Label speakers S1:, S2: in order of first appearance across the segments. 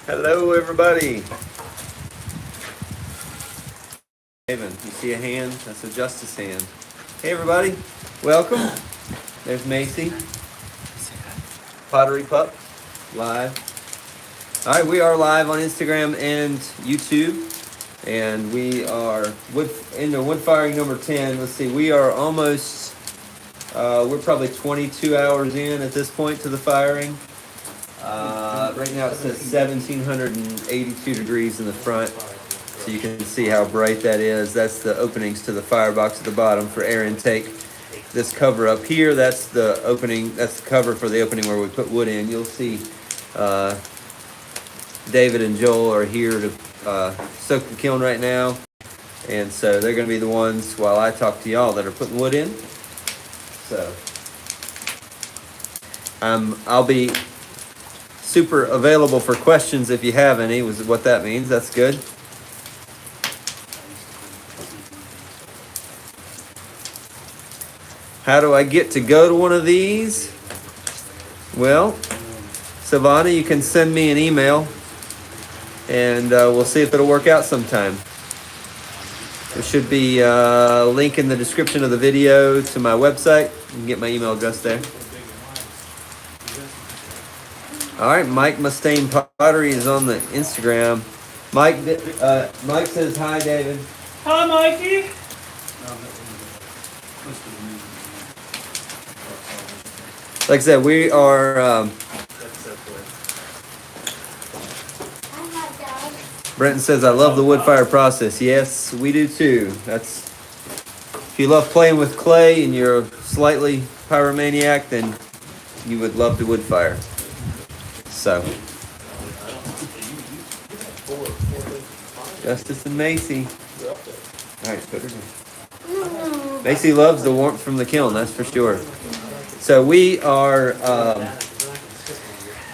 S1: Hello, everybody. Haven, you see a hand? That's a justice hand. Hey, everybody. Welcome. There's Macy. Pottery Pup, live. All right, we are live on Instagram and YouTube. And we are into wood firing number 10. Let's see, we are almost, we're probably 22 hours in at this point to the firing. Right now it says 1,782 degrees in the front, so you can see how bright that is. That's the openings to the firebox at the bottom for air intake. This cover up here, that's the opening, that's the cover for the opening where we put wood in. You'll see David and Joel are here to soak the kiln right now, and so they're going to be the ones while I talk to y'all that are putting wood in. So I'll be super available for questions if you have any, was what that means. That's good. How do I get to go to one of these? Well, Savannah, you can send me an email and we'll see if it'll work out sometime. There should be a link in the description of the video to my website. You can get my email address there. All right, Mike Mustaine Pottery is on the Instagram. Mike says hi, David.
S2: Hi, Mikey.
S1: Like I said, we are. Brenton says, "I love the wood fire process." Yes, we do too. That's if you love playing with clay and you're slightly pyromaniac, then you would love the wood fire. So, Justice and Macy. All right, put her down. Macy loves the warmth from the kiln, that's for sure. So we are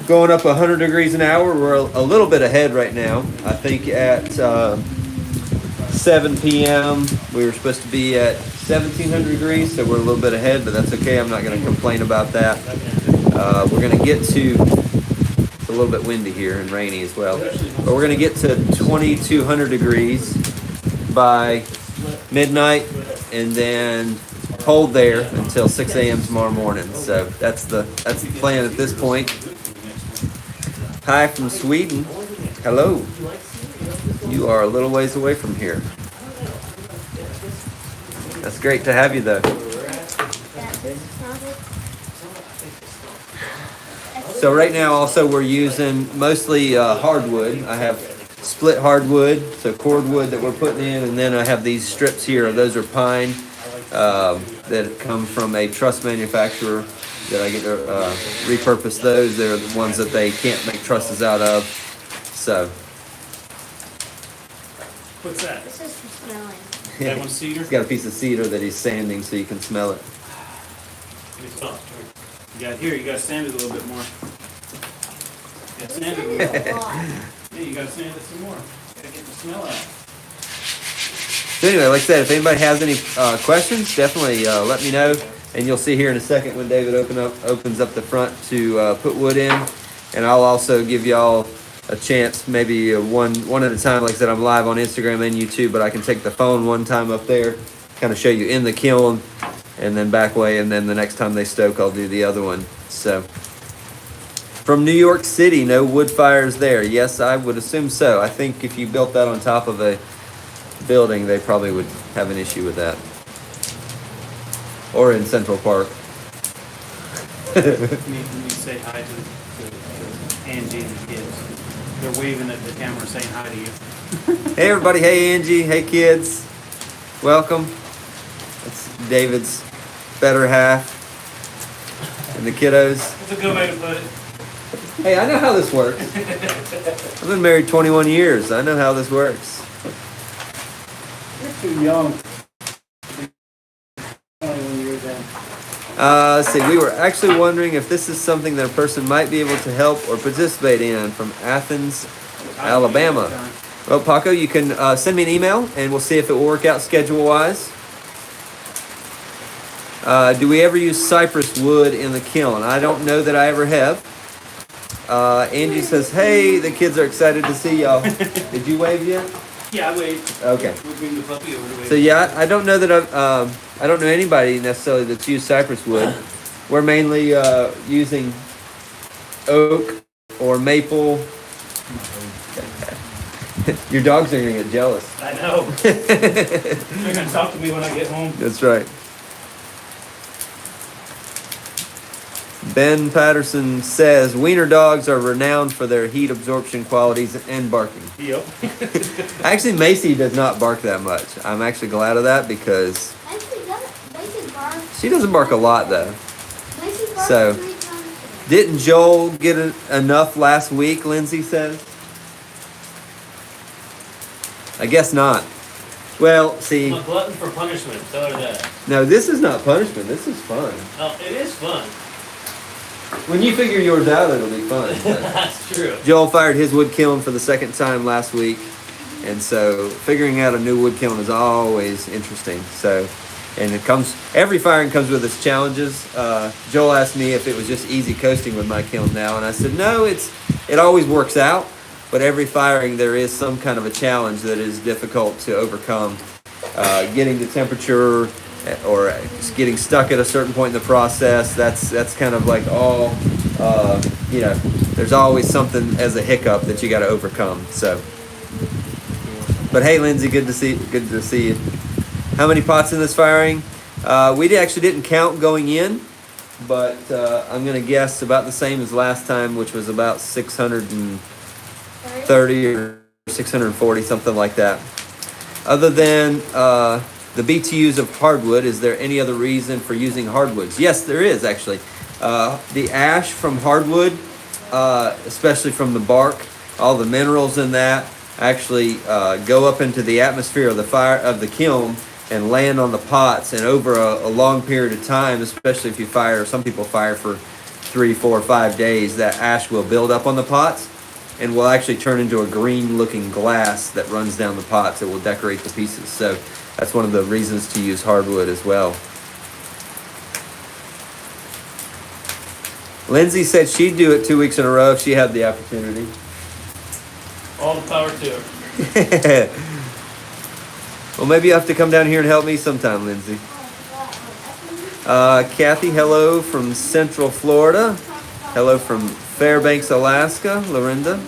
S1: going up 100 degrees an hour. We're a little bit ahead right now. I think at 7 p.m. we were supposed to be at 1,700 degrees, so we're a little bit ahead, but that's okay. I'm not going to complain about that. We're going to get to, it's a little bit windy here and rainy as well, but we're going to get to 2,200 degrees by midnight and then hold there until 6 a.m. tomorrow morning. So that's the plan at this point. Hi from Sweden. Hello. You are a little ways away from here. That's great to have you though. So right now also we're using mostly hardwood. I have split hardwood, so cordwood that we're putting in, and then I have these strips here. Those are pine that come from a truss manufacturer that I get to repurpose those. They're the ones that they can't make trusses out of. So.
S2: What's that?
S3: This is for smelling.
S2: That one's cedar?
S1: He's got a piece of cedar that he's sanding so you can smell it.
S2: You gotta sand it a little bit more. You gotta sand it a little bit. Yeah, you gotta sand it some more. Gotta get the smell out.
S1: So anyway, like I said, if anybody has any questions, definitely let me know. And you'll see here in a second when David opens up the front to put wood in. And I'll also give y'all a chance, maybe one at a time. Like I said, I'm live on Instagram and YouTube, but I can take the phone one time up there, kind of show you in the kiln, and then back way, and then the next time they stoke, I'll do the other one. So, from New York City, no wood fires there. Yes, I would assume so. I think if you built that on top of a building, they probably would have an issue with that. Or in Central Park.
S2: Let me say hi to Angie and the kids. They're waving at the camera saying hi to you.
S1: Hey everybody, hey Angie, hey kids. Welcome. That's David's better half. And the kiddos.
S2: That's a good way to put it.
S1: Hey, I know how this works. I've been married 21 years. I know how this works.
S2: You're too young. 21 years in.
S1: Let's see, we were actually wondering if this is something that a person might be able to help or participate in from Athens, Alabama. Well, Paco, you can send me an email and we'll see if it will work out schedule-wise. Do we ever use cypress wood in the kiln? I don't know that I ever have. Angie says, hey, the kids are excited to see y'all. Did you wave yet?
S2: Yeah, I wait.
S1: Okay.
S2: We'll bring the puppy over to wait.
S1: So yeah, I don't know that I don't know anybody necessarily that's used cypress wood. We're mainly using oak or maple. Your dogs are gonna get jealous.
S2: I know. They're gonna talk to me when I get home.
S1: That's right. Ben Patterson says wiener dogs are renowned for their heat absorption qualities and barking.
S2: Yep.
S1: Actually, Macy does not bark that much. I'm actually glad of that because she doesn't bark a lot though. So, didn't Joel get enough last week, Lindsay says? I guess not. Well, see,
S3: I'm a glutton for punishment, tell her that.
S1: no, this is not punishment. This is fun.
S3: Oh, it is fun.
S1: When you figure yours out, it'll be fun. But
S3: That's true.
S1: Joel fired his wood kiln for the second time last week, and so figuring out a new wood kiln is always interesting. So, and every firing comes with its challenges. Joel asked me if it was just easy coasting with my kiln now, and I said no, it always works out, but every firing there is some kind of a challenge that is difficult to overcome. Getting the temperature or just getting stuck at a certain point in the process, that's kind of like all, there's always something as a hiccup that you got to overcome. So, but hey, Lindsay, good to see you. How many pots in this firing? We actually didn't count going in, but I'm gonna guess about the same as last time, which was about 630 or 640, something like that. Other than the BTUs of hardwood, is there any other reason for using hardwoods? Yes, there is actually. The ash from hardwood, especially from the bark, all the minerals in that actually go up into the atmosphere of the kiln and land on the pots. And over a long period of time, especially if you fire, some people fire for 3, 4, 5 days, that ash will build up on the pots and will actually turn into a green looking glass that runs down the pots. It will decorate the pieces. So that's one of the reasons to use hardwood as well. Lindsay said she'd do it 2 weeks in a row if she had the opportunity.
S3: All the power to her.
S1: Well, maybe you have to come down here and help me sometime, Lindsay. Kathy, hello from Central Florida. Hello from Fairbanks, Alaska, Lorinda.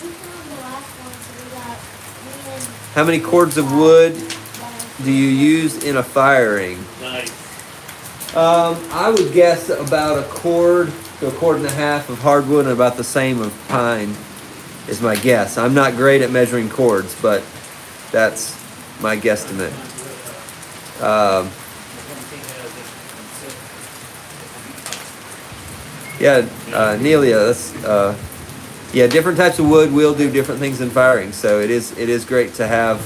S1: How many cords of wood do you use in a firing?
S3: Nice.
S1: I would guess about a cord to a cord and a half of hardwood and about the same of pine is my guess. I'm not great at measuring cords, but that's my guesstimate. Nelia, different types of wood will do different things in firing, so it is great to have.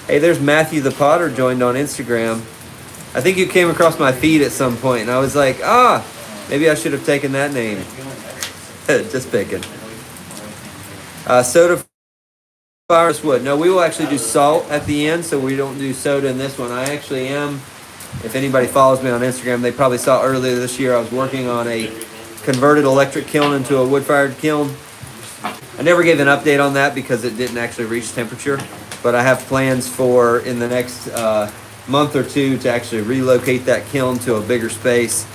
S1: Hey, there's Matthew the Potter joined on Instagram. I think you came across my feed at some point, and I was like, maybe I should have taken that name. Just picking. Soda fire wood. No, we will actually do salt at the end, so we don't do soda in this one. I actually am. If anybody follows me on Instagram, they probably saw earlier this year I was working on a converted electric kiln into a wood-fired kiln. I never gave an update on that because it didn't actually reach temperature, but I have plans for in the next month or two to actually relocate that kiln to a bigger space,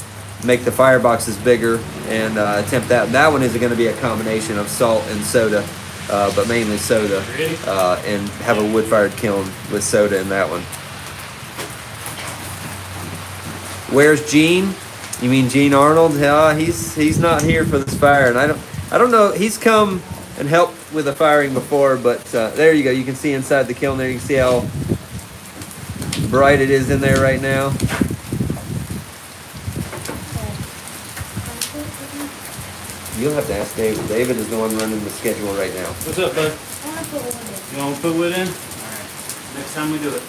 S1: make the fireboxes bigger, and attempt that. That one is going to be a combination of salt and soda, but mainly soda, and have a wood-fired kiln with soda in that one. Where's Gene? You mean Gene Arnold? He's not here for this fire, and I don't know. He's come and helped with the firing before, but there you go. You can see inside the kiln there. You can see how bright it is in there right now. You'll have to ask David. David is the one running the schedule right now.
S2: What's up, bud? You want to put wood in? All right. Next time we do it.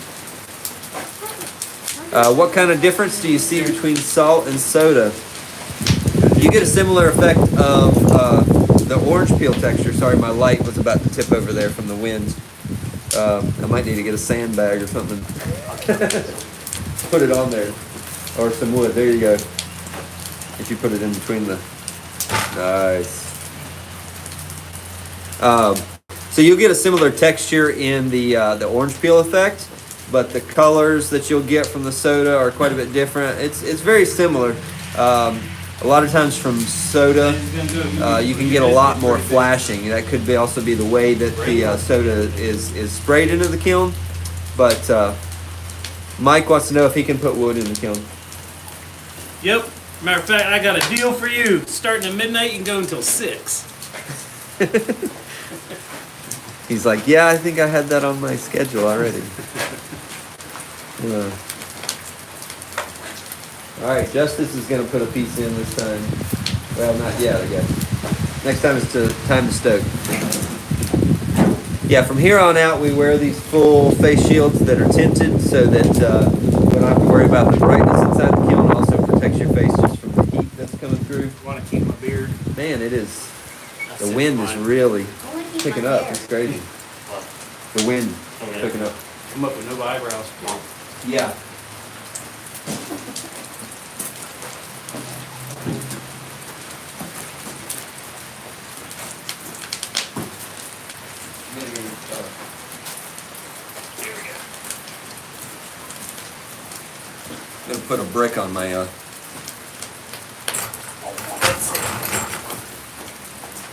S1: What kind of difference do you see between salt and soda? You get a similar effect of the orange peel texture. Sorry, my light was about to tip over there from the wind. I might need to get a sandbag or something. Put it on there. Or some wood. There you go. If you put it in between the Nice. So you'll get a similar texture in the orange peel effect, but the colors that you'll get from the soda are quite a bit different. It's very similar. A lot of times from soda, you can get a lot more flashing. That could also be the way that the soda is sprayed into the kiln. But Mike wants to know if he can put wood in the kiln.
S2: Yep. Matter of fact, I got a deal for you. Starting at midnight, you can go until 6.
S1: He's like, yeah, I think I had that on my schedule already. All right, Justice is gonna put a piece in this time. Well, not yet, I guess. Next time it's time to stoke. Yeah, from here on out, we wear these full face shields that are tinted so that we don't have to worry about the brightness inside the kiln. Also protects your face just from the heat that's coming through.
S2: Want to keep my beard?
S1: Man, it is.
S2: That's
S1: The
S2: it,
S1: wind is
S2: mine.
S1: really
S4: I wanna keep
S1: picking
S4: my
S1: up.
S4: hair.
S1: It's crazy.
S3: What?
S1: The wind
S3: Oh, yeah.
S1: picking up.
S2: Come up with no eyebrows.
S1: Yeah. I'm gonna put a brick on my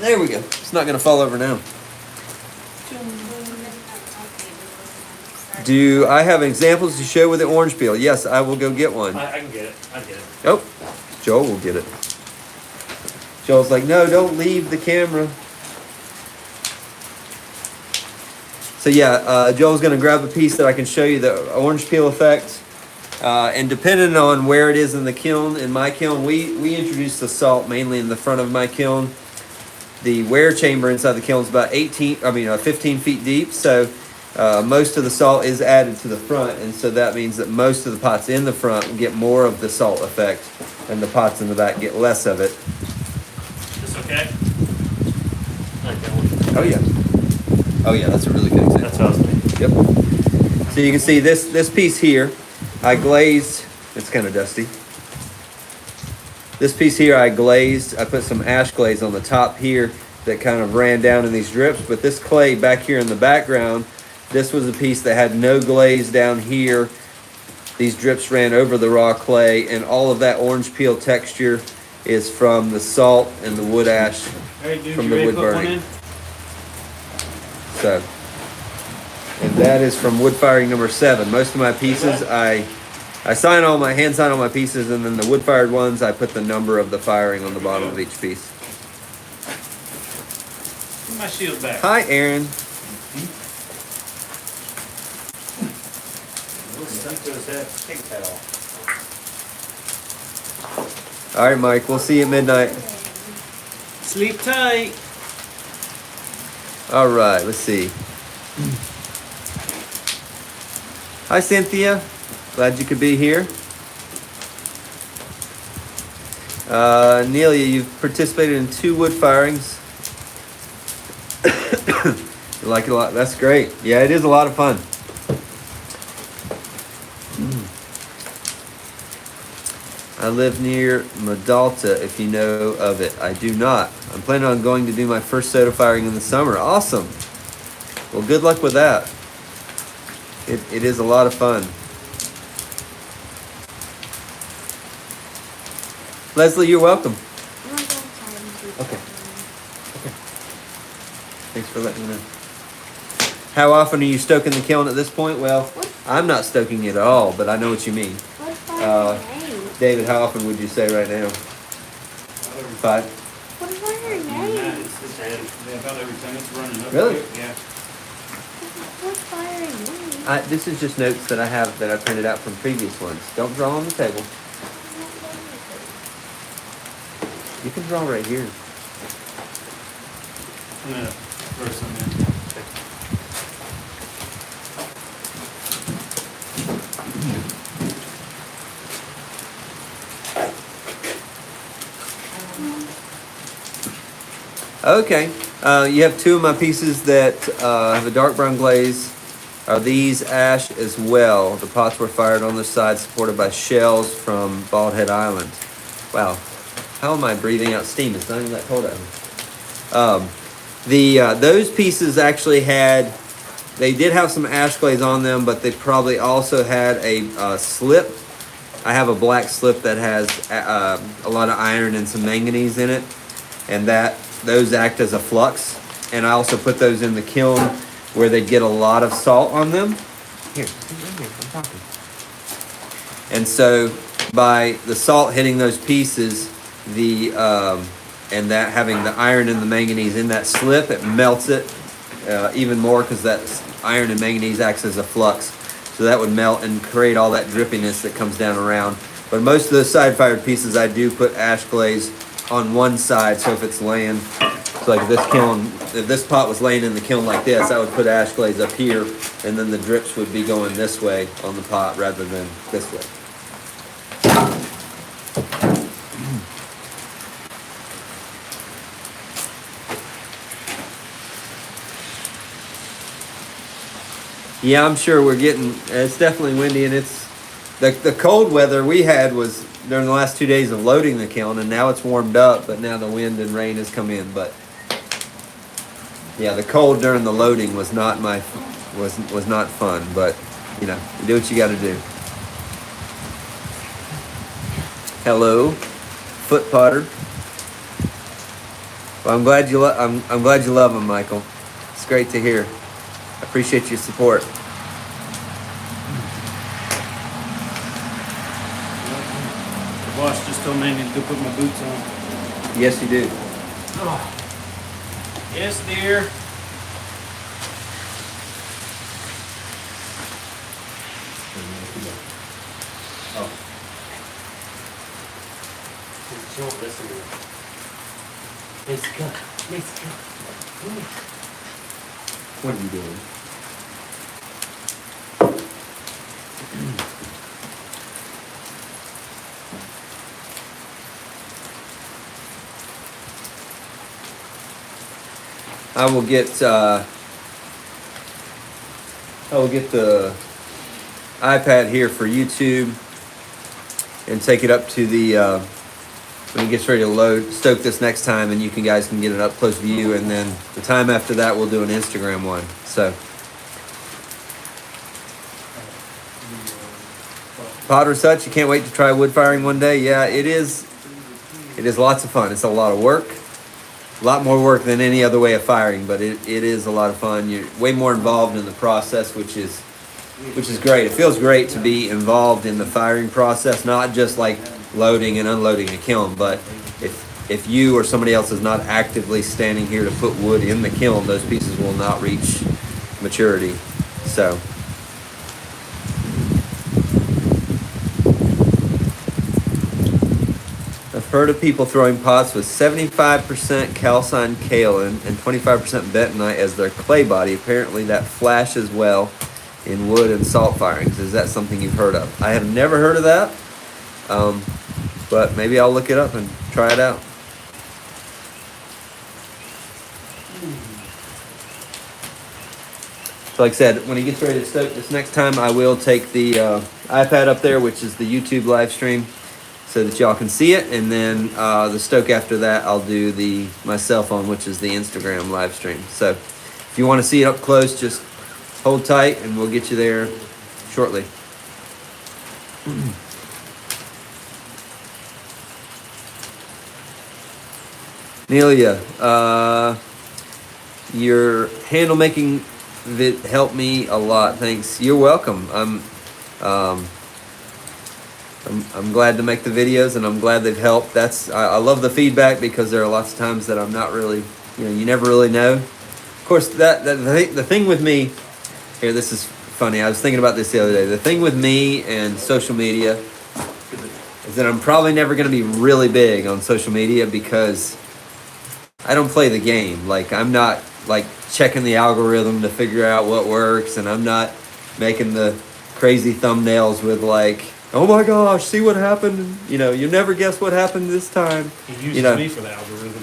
S1: There we go. It's not gonna fall over now. Do I have examples to show with the orange peel? Yes, I will go get one.
S3: I can get it. I get it.
S1: Oh, Joel will get it. Joel's like, no, don't leave the camera. So yeah, Joel's gonna grab a piece that I can show you the orange peel effect. And depending on where it is in the kiln, in my kiln, we introduce the salt mainly in the front of my kiln. The wear chamber inside the kiln is about 15 feet deep. So most of the salt is added to the front, and so that means that most of the pots in the front get more of the salt effect, and the pots in the back get less of it.
S2: This okay?
S3: I like that one.
S1: Oh yeah. Oh yeah, that's a really good example.
S3: That's what I was thinking.
S1: Yep. So you can see this piece here, I glazed. It's kind of dusty. This piece here I glazed. I put some ash glaze on the top here that kind of ran down in these drips. But this clay back here in the background, this was a piece that had no glaze down here. These drips ran over the raw clay, and all of that orange peel texture is from the salt and the wood ash
S2: All right, dude,
S1: from
S2: you
S1: the
S2: ready
S1: wood
S2: to put one
S1: burning.
S2: in?
S1: So, and that is from wood firing number 7. Most of my pieces, I hand sign all my pieces, and then the wood fired ones, I put the number of the firing on the bottom of each piece.
S2: Put my shield back.
S1: Hi, Aaron.
S3: Take that off.
S1: All right, Mike. We'll see you at midnight.
S2: Sleep tight.
S1: All right. Let's see. Hi, Cynthia. Glad you could be here. Nelia, you've participated in 2 wood firings. You like it a lot. That's great. Yeah, it is a lot of fun. I live near Medalta, if you know of it. I do not. I'm planning on going to do my first soda firing in the summer. Awesome. Well, good luck with that. It is a lot of fun. Leslie, you're welcome. Okay. Thanks for letting me know. How often are you stoking the kiln at this point? Well, I'm not stoking it at all, but I know what you mean. David, how often would you say right now? 5?
S4: What is her
S2: Yeah,
S4: name?
S2: it's about every time it's running up.
S1: Really?
S2: Yeah.
S4: What's fire name?
S1: This is just notes that I have that I printed out from previous ones. Don't draw on the table. You can draw right here.
S2: I'm gonna throw some in.
S1: Okay, you have 2 of my pieces that have a dark brown glaze. Are these ash as well? The pots were fired on the side, supported by shells from Bald Head Island. Wow. how am I breathing out steam? It's not even that cold out. Those pieces actually they did have some ash glaze on them, but they probably also had a slip. I have a black slip that has a lot of iron and some manganese in it, and those act as a flux. And I also put those in the kiln where they get a lot of salt on them. Here, I'm talking. And so by the salt hitting those pieces, and that having the iron and the manganese in that slip, it melts it even more because that iron and manganese acts as a flux. So that would melt and create all that drippiness that comes down around. But most of those side-fired pieces, I do put ash glaze on one side. So if it's laying, so like if this pot was laying in the kiln like this, I would put ash glaze up here, and then the drips would be going this way on the pot rather than this way. Yeah, I'm sure it's definitely windy, and it's the cold weather we had was during the last 2 days of loading the kiln, and now it's warmed up, but now the wind and rain has come in. But yeah, the cold during the loading was not was not fun, but you know, you do what you got to do. Hello, Foot Potter. Well, I'm glad you love him, Michael. It's great to hear. I appreciate your support.
S2: The boss just told me I need to go put my boots on.
S1: Yes, you do.
S2: Yes, dear.
S3: Don't listen to it. Let's go. Let's go.
S1: What are you doing? I will get the iPad here for YouTube and take it up to the when it gets ready to stoke this next time, and you guys can get an up close view, and then the time after that we'll do an Instagram one. So Potter Such, you can't wait to try wood firing one day. Yeah, it is lots of fun. It's a lot of work. A lot more work than any other way of firing, but it is a lot of fun. You're way more involved in the process, which is great. It feels great to be involved in the firing process, not just like loading and unloading a kiln, but if you or somebody else is not actively standing here to put wood in the kiln, those pieces will not reach maturity. So I've heard of people throwing pots with 75% calcined kaolin and 25% bentonite as their clay body. Apparently that flashes well in wood and salt firings. Is that something you've heard of? I have never heard of that, but maybe I'll look it up and try it out. So like I said, when he gets ready to stoke this next time, I will take the iPad up there, which is the YouTube live stream, so that y'all can see it, and then the stoke after that, I'll do my cell phone, which is the Instagram live stream. So if you want to see it up close, just hold tight, and we'll get you there shortly. Nelia, your handle making helped me a lot. Thanks. You're welcome. I'm glad to make the videos, and I'm glad they've helped. I love the feedback, because there are lots of times that I'm not really, you never really know. Of course, the thing with me here, this is funny. I was thinking about this the other day. The thing with me and social media is that I'm probably never going to be really big on social media, because I don't play the game. Like, I'm not like checking the algorithm to figure out what works, and I'm not making the crazy thumbnails with like, oh my gosh, see what happened? You never guess what happened this time.
S2: He uses me for the algorithm.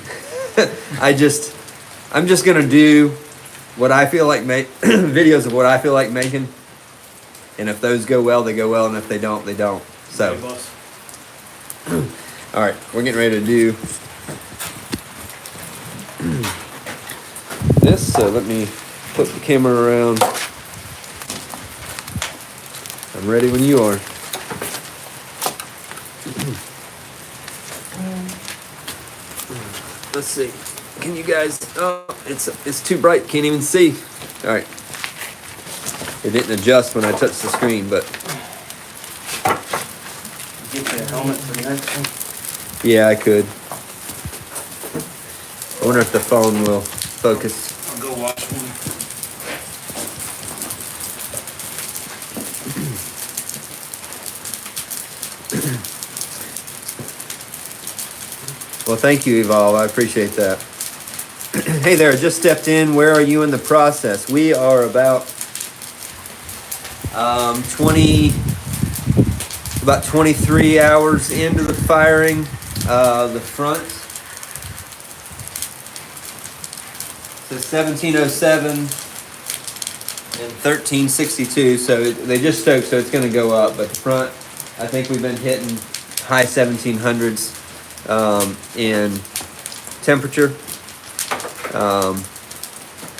S1: I'm just gonna do what I feel like videos of what I feel like making, and if those go well, they go well, and if they don't, they don't. So,
S2: Hey, boss.
S1: All right, we're getting ready to do this, so let me flip the camera around. I'm ready when you are. Let's see. Can you guys? Oh, it's too bright. Can't even see. All right. It didn't adjust when I touched the screen, but
S2: Get the helmet for the next one.
S1: yeah, I could. I wonder if the phone will focus.
S2: I'll go watch one.
S1: Well, thank you, Evolve. I appreciate that. Hey there, just stepped in. Where are you in the process? We are about 23 hours into the firing. The front. So 1707 and 1362. So they just stoked, so it's going to go up. But the front, I think we've been hitting high 1700s in temperature.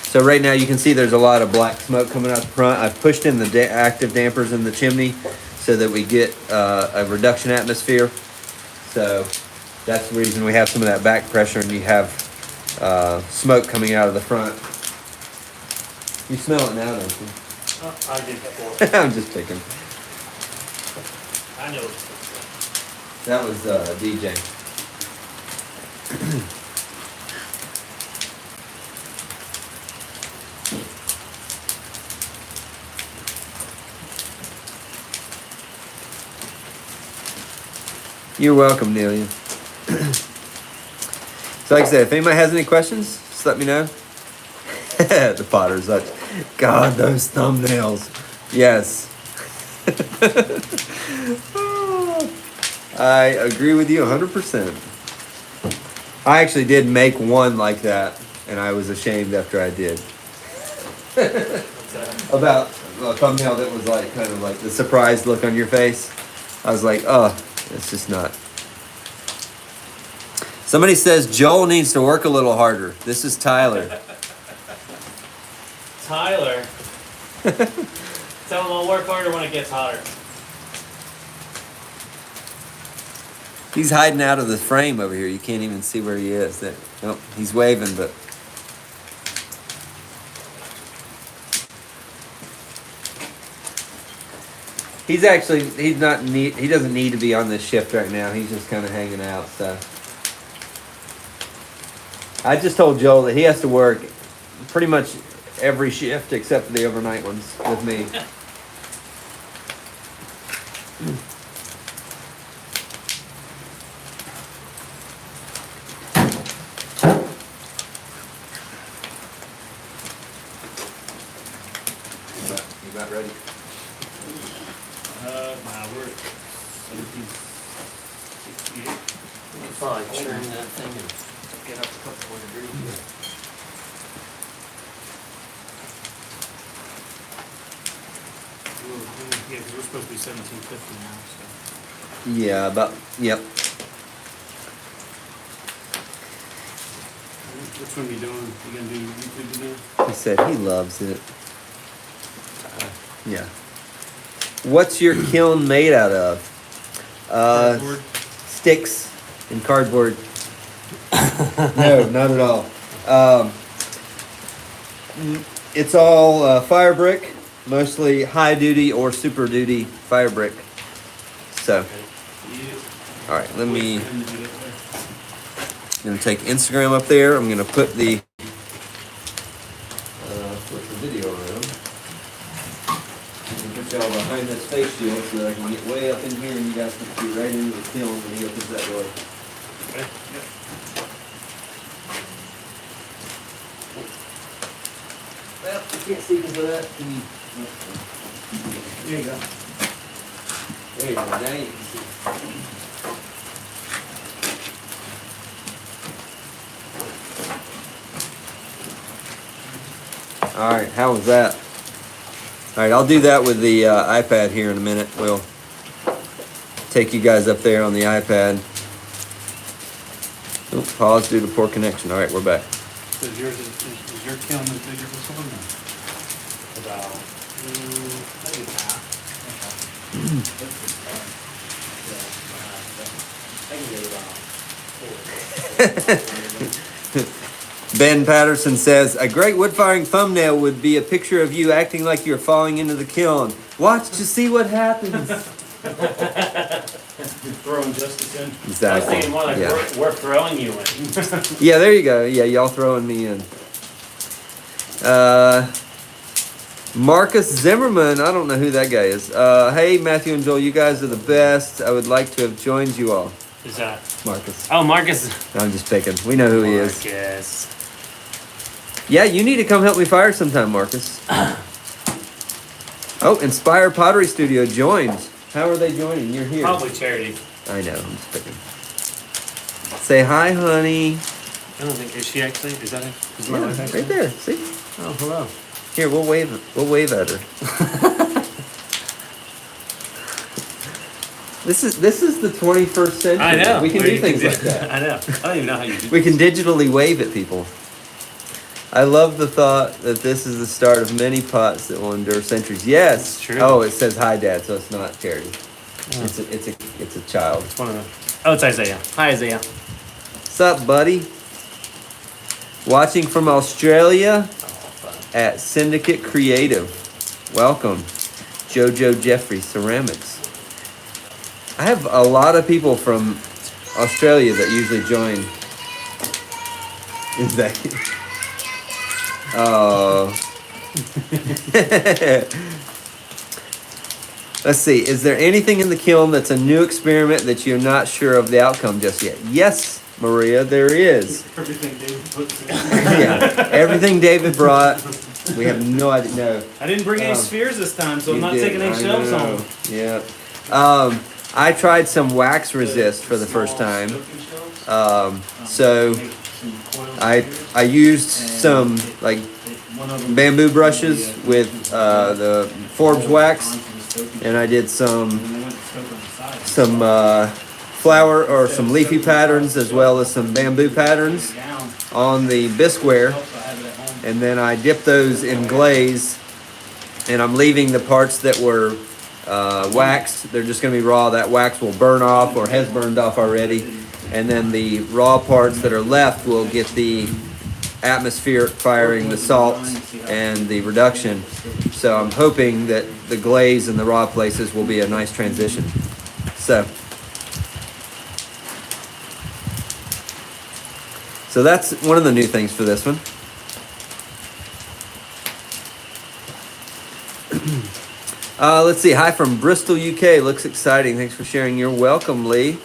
S1: So right now you can see there's a lot of black smoke coming out the front. I've pushed in the active dampers in the chimney so that we get a reduction atmosphere. So that's the reason we have some of that back pressure and you have smoke coming out of the front. You smell it now, don't you?
S2: Oh, I did before.
S1: I'm just picking.
S2: I know.
S1: That was DJ. You're welcome, Nelia. So like I said, if anybody has any questions, just let me know. The Potter's such. God, those thumbnails. Yes. I agree with you 100%. I actually did make one like that, and I was ashamed after I did. About a thumbnail that was like kind of like the surprised look on your face. I was like, oh, it's just not. Somebody says Joel needs to work a little harder. This is Tyler.
S3: Tyler. Tell him I'll work harder when it gets hotter.
S1: He's hiding out of the frame over here. You can't even see where he is. There. Nope, he's waving, but. He doesn't need to be on this shift right now. He's just kind of hanging out, so. I just told Joel that he has to work pretty much every shift except for the overnight ones with me. You about ready?
S2: Nah, we're at 1768.
S3: We could probably turn that thing and get up a couple more degrees.
S2: Yeah, because we're supposed to be 1750 now, so.
S1: Yeah, about, yep.
S2: Which one are you doing? You gonna do YouTube again?
S1: He said he loves it. Yeah. What's your kiln made out of?
S2: Cardboard?
S1: Sticks and cardboard. No, not at all. It's all fire brick, mostly high duty or super duty fire brick. So, all right, let me. I'm gonna take Instagram up there. I'm gonna put the flip the video around. And put y'all behind this face shield so that I can get way up in here and you guys can see right into the film when he opens that door.
S2: Okay, yep.
S1: Well, you can't see because of that. Can you?
S2: There you go.
S1: There you go. Now you can see. All right, how was that? All right, I'll do that with the iPad here in a minute. We'll take you guys up there on the iPad. Oh, pause due to poor connection. All right, we're back.
S2: So is yours, is your kiln as big as this one? or?
S3: About, maybe half. I can get about 4.
S1: Ben Patterson says, a great wood firing thumbnail would be a picture of you acting like you're falling into the kiln. Watch to see what happens.
S2: Throwing justice in.
S3: I was
S1: Exactly.
S3: thinking more like
S1: Yeah.
S3: we're throwing you in.
S1: Yeah, there you go. Yeah, y'all throwing me in. Marcus Zimmerman, I don't know who that guy is. Hey, Matthew and Joel, you guys are the best. I would like to have joined you all.
S3: Is that?
S1: Marcus.
S3: Oh, Marcus.
S1: I'm just picking. We know who he is.
S3: Marcus.
S1: Yeah, you need to come help me fire sometime, Marcus. Oh, Inspire Pottery Studio joined. How are they joining? You're here.
S3: Probably charity.
S1: I know, I'm just picking. Say hi, honey.
S3: I don't think, is she actually? Is that it? Is my
S1: Yeah,
S3: wife actually?
S1: right there. See?
S3: Oh, hello.
S1: Here, we'll wave at her. This is the 21st century.
S3: I know.
S1: We can
S3: Where
S1: do
S3: you
S1: things like that.
S3: I know. I don't even know how you do
S1: We can digitally wave at people. I love the thought that this is the start of many pots that will endure centuries. Yes.
S3: It's true.
S1: Oh, it says hi, Dad, so it's not charity.
S3: Oh.
S1: It's a child.
S3: It's one of them. Oh, it's Isaiah. Hi, Isaiah.
S1: What's up, buddy? Watching from Australia at Syndicate Creative. Welcome, Jojo Jeffrey Ceramics. I have a lot of people from Australia that usually join. Is that? Oh. Let's see. Is there anything in the kiln that's a new experiment that you're not sure of the outcome just yet? Yes, Maria, there is.
S2: Everything David puts in.
S1: Yeah, everything David brought. We have no idea. No.
S2: I didn't bring any
S1: Um,
S2: spheres this time, so I'm
S1: You
S2: not
S1: did,
S2: taking any
S1: I
S2: shelves
S1: know.
S2: home.
S1: Yeah. I tried some wax resist for the first time. So I used some like bamboo brushes with the Forbes wax, and I did some flower or some leafy patterns as well as some bamboo patterns on the bisqueware, and then I dipped those in glaze, and I'm leaving the parts that were waxed. They're just going to be raw. That wax will burn off or has burned off already, and then the raw parts that are left will get the atmospheric firing, the salt, and the reduction. So I'm hoping that the glaze and the raw places will be a nice transition. So that's one of the new things for this one. Let's see. Hi from Bristol, UK. Looks exciting. Thanks for sharing. You're welcome, Lee.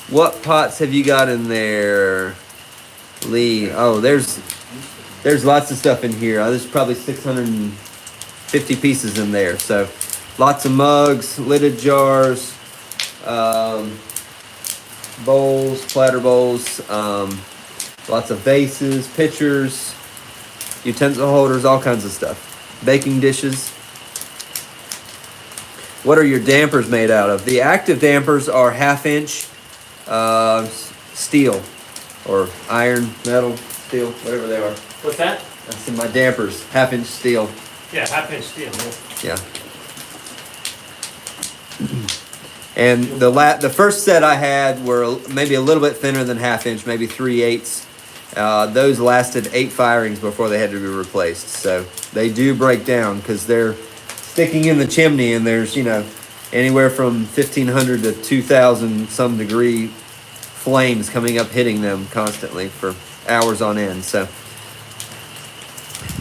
S1: What pots have you got in there, Lee? Oh, there's lots of stuff in here. There's probably 650 pieces in there. So lots of mugs, lidded jars, bowls, platter bowls, lots of vases, pitchers, utensil holders, all kinds of stuff. Baking dishes. What are your dampers made out of? The active dampers are 1/2 inch steel or iron, metal, steel, whatever they are.
S3: What's that?
S1: That's in my dampers, 1/2 inch steel.
S3: Yeah, 1/2 inch steel.
S1: Yeah. And the first set I had were maybe a little bit thinner than 1/2 inch, maybe 3/8. Those lasted 8 firings before they had to be replaced. So they do break down because they're sticking in the chimney, and there's, anywhere from 1,500 to 2,000 some degree flames coming up, hitting them constantly for hours on end. So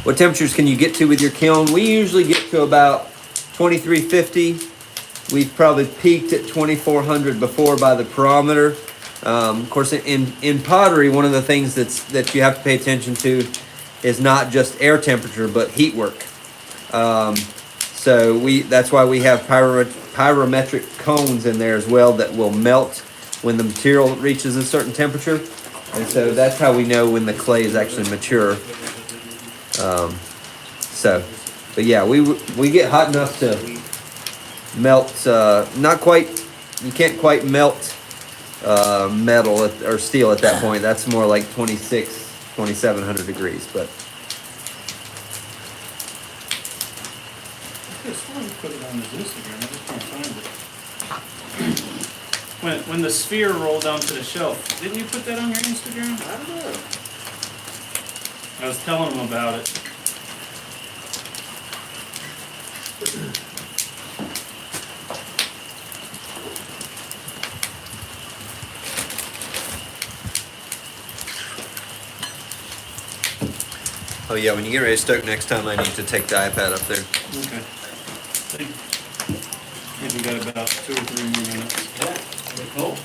S1: what temperatures can you get to with your kiln? We usually get to about 2350. We've probably peaked at 2400 before by the barometer. Of course, in pottery, one of the things that you have to pay attention to is not just air temperature, but heat work. So that's why we have pyrometric cones in there as well that will melt when the material reaches a certain temperature. And so that's how we know when the clay is actually mature. But yeah, we get hot enough to melt, not quite, you can't quite melt metal or steel at that point. That's more like 2,700 degrees, but
S2: I swear you put it on his Instagram, I just can't find it. When the sphere rolled onto the shelf, didn't you put that on your Instagram?
S3: I don't know.
S2: I was telling him about it.
S1: oh yeah, when you get ready to stoke next time, I need to take the iPad up there.
S2: Okay. I think we got about 2 or 3 more minutes.
S3: Yeah. Cool.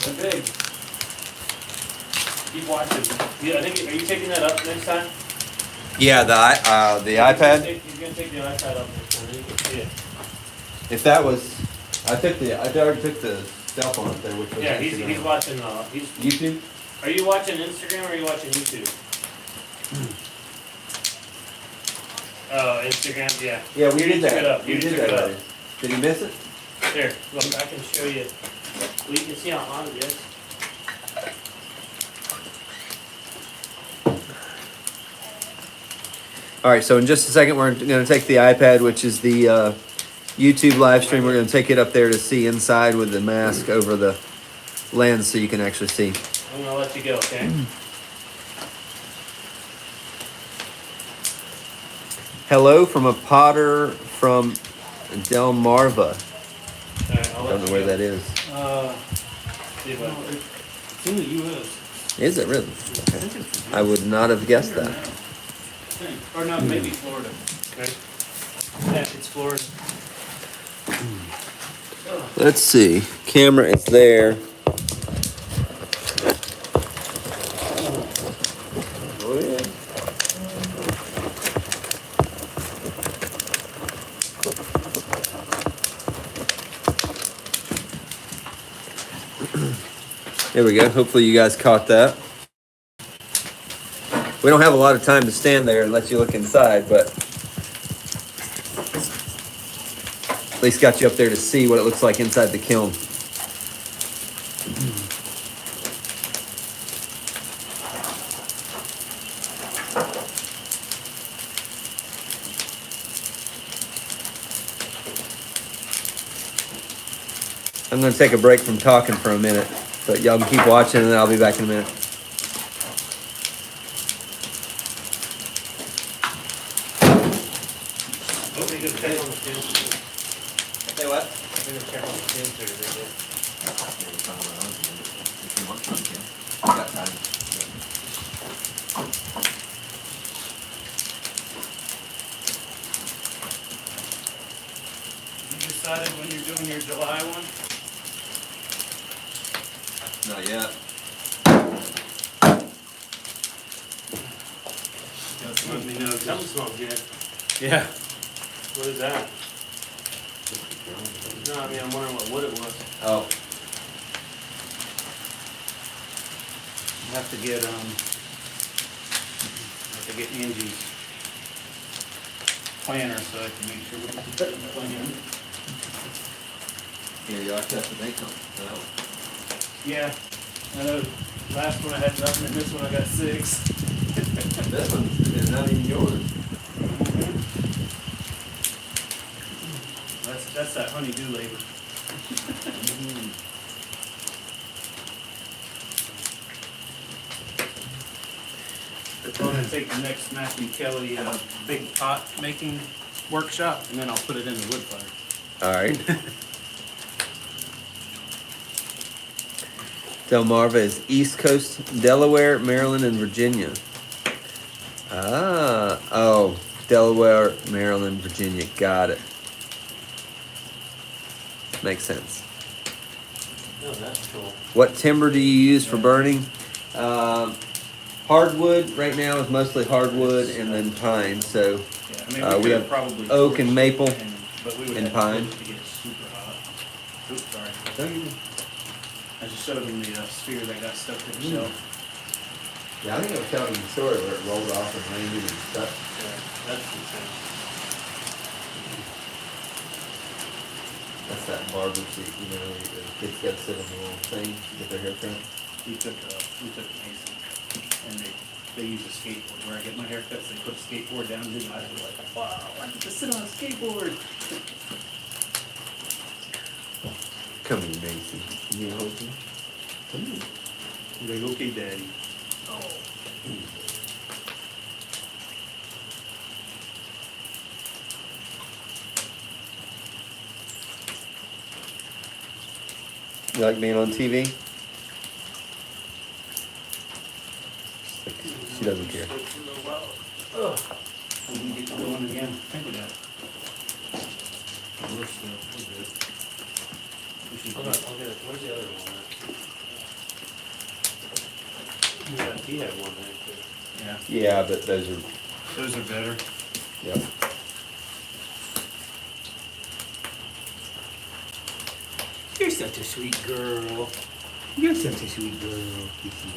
S3: So big.
S2: Keep watching. Yeah, I think, are you taking that up next time?
S1: Yeah, the iPad.
S2: He's gonna take the iPad up next time. You can see it.
S1: If that was, I already took the cell phone up there, which was.
S2: Yeah, he's watching,
S1: YouTube.
S2: are you watching Instagram or are you watching YouTube? Oh, Instagram, yeah.
S1: Yeah, we
S2: You
S1: did
S2: took
S1: that.
S2: it up.
S1: We
S2: You
S1: did
S2: took
S1: that
S2: it up.
S1: already. Did you miss it?
S2: Here, look, I can show you. Well, you can see how hot it is.
S1: All right, so in just a second, we're going to take the iPad, which is the YouTube live stream. We're going to take it up there to see inside with the mask over the lens so you can actually see.
S2: I'm gonna let you go, okay?
S1: Hello from a potter from Delmarva.
S2: Alright, I'll
S1: I
S2: let
S1: don't know
S2: you
S1: where
S2: go.
S1: that is.
S2: See if I can. It's in the US.
S1: Is it really?
S2: I think it's
S1: I would not have guessed
S2: I don't
S1: that.
S2: know. I think. Or no, maybe Florida. Okay. Yeah, it's Florida.
S1: Let's see. Camera is there. Oh yeah. There we go. Hopefully you guys caught that. We don't have a lot of time to stand there and let you look inside, but at least got you up there to see what it looks like inside the kiln. I'm going to take a break from talking for a minute, but y'all can keep watching and then I'll be back in a minute.
S2: Oh, they just check on the pins.
S1: Say what?
S2: They're gonna check on the pins or they did. You decided when you're doing your July one?
S1: Not yet.
S2: Just let me know. Something smells good. Yeah. What is that? No, I mean, I'm wondering what wood it was.
S1: Oh.
S2: I have to get Angie's planner so I can make sure we can put it in the plan.
S1: Here you are, test the bacon. No.
S2: Yeah, I know, last one I had nothing, and this one I got 6.
S1: This one is not even yours.
S2: That's that honey-do labor. I'm gonna take the next Matthew Kelly, big pot making workshop, and then I'll put it in the wood fire.
S1: All right. Delmarva is East Coast, Delaware, Maryland, and Virginia. Ah, oh, Delaware, Maryland, Virginia. Got it. Makes sense.
S3: Oh, that's cool.
S1: What timber do you use for burning? Hardwood right now is mostly hardwood and then pine. So
S2: Yeah, I mean,
S1: we have
S2: probably
S1: oak and maple
S2: but we would
S1: and
S2: have
S1: pine.
S2: to get super hot. Oops, sorry. I just showed him the sphere that got stuck to the shelf.
S1: Yeah, I think I was telling you the story where it rolled off and landed and stuff.
S2: Yeah, that's insane.
S1: That's that barber seat, you know, the kids gotta sit on the little thing to get their hair cut.
S2: We took Mason, and they use a skateboard. Where I get my haircuts, they put a skateboard down, and his eyes were like, wow, I get to sit on a skateboard.
S1: Come here, Mason. You know what? Come here.
S2: I'm like, okay, daddy.
S1: You like being on TV? She doesn't care.
S2: We can get going again. Think of that.
S3: We're still, we're good.
S2: We should
S3: I'll get it, where's the other one at? Yeah, he had one there too.
S2: Yeah,
S1: Yeah, but those are,
S2: those are better.
S1: yep.
S3: You're such a sweet girl. You're such a sweet girl, Kissy.